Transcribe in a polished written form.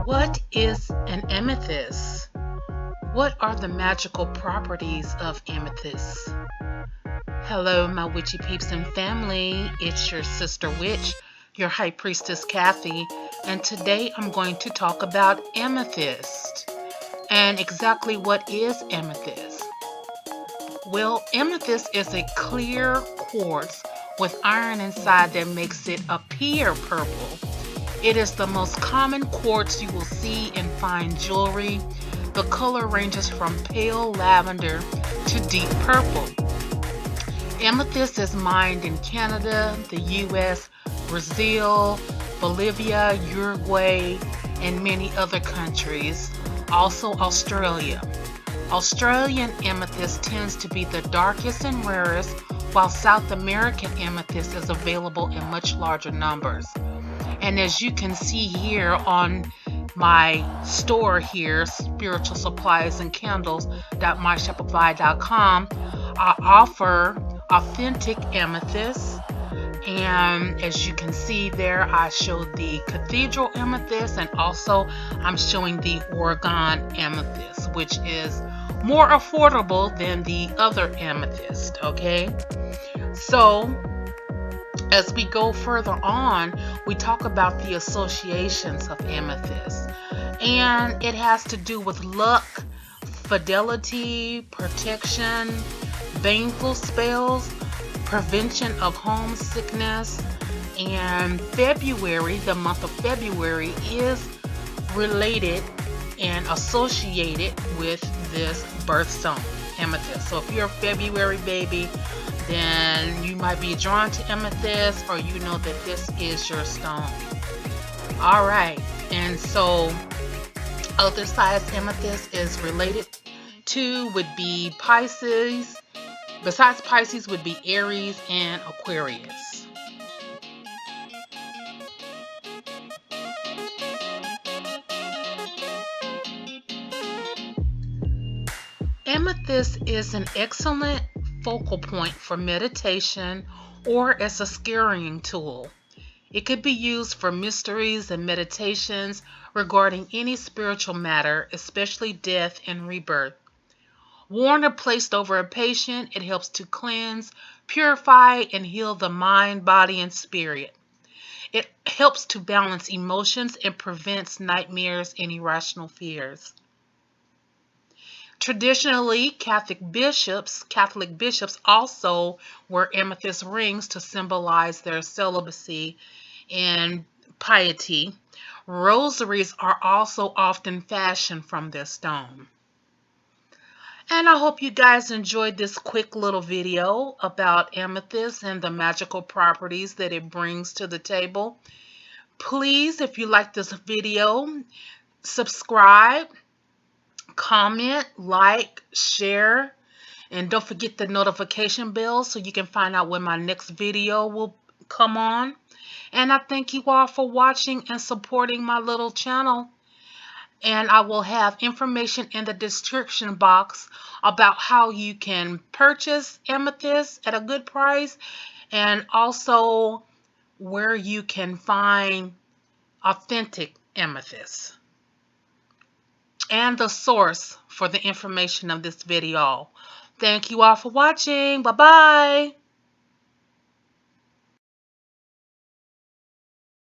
What is an amethyst? What are the magical properties of amethyst? Hello, my witchy peeps and family. It's your sister witch, your high priestess Kathy, and today I'm going to talk about amethyst. And exactly what is amethyst? Well, amethyst is a clear quartz with iron inside that makes it appear purple. It is the most common quartz you will see in fine jewelry. The color ranges from pale lavender to deep purple. Amethyst is mined in Canada, the US, Brazil, Bolivia, Uruguay, and many other countries, also Australia. Australian amethyst tends to be the darkest and rarest, while South American amethyst is available in much larger numbers. And as you can see here on my store here, Spiritual Supplies and Candles.myshopify.com, I offer authentic amethyst. And as you can see there, I showed the cathedral amethyst, and also I'm showing the Oregon amethyst, which is more affordable than the other amethyst. Okay, so as we go further on, we talk about the associations of amethyst, and it has to do with luck, fidelity, protection, baneful spells, prevention of homesickness. And February, the month of February, is related and associated with this birthstone, amethyst. So if you're a February baby, then you might be drawn to amethyst, or you know that this is your stone. All right, and so other size amethyst is related to would be Pisces. Besides Pisces would be Aries and Aquarius. Amethyst is an excellent focal point for meditation or as a scrying tool. It could be used for mysteries and meditations regarding any spiritual matter, especially death and rebirth. Worn or placed over a patient, it helps to cleanse, purify, and heal the mind, body, and spirit. It helps to balance emotions and prevents nightmares and irrational fears. Traditionally, Catholic bishops also wear amethyst rings to symbolize their celibacy and piety. Rosaries are also often fashioned from this stone. And I hope you guys enjoyed this quick little video about amethyst and the magical properties that it brings to the table. Please, if you like this video, subscribe, comment, like, share, and don't forget the notification bell so you can find out when my next video will come on. And I thank you all for watching and supporting my little channel. And I will have information in the description box about how you can purchase amethyst at a good price, and also where you can find authentic amethyst, and the source for the information of this video. Thank you all for watching. Bye-bye.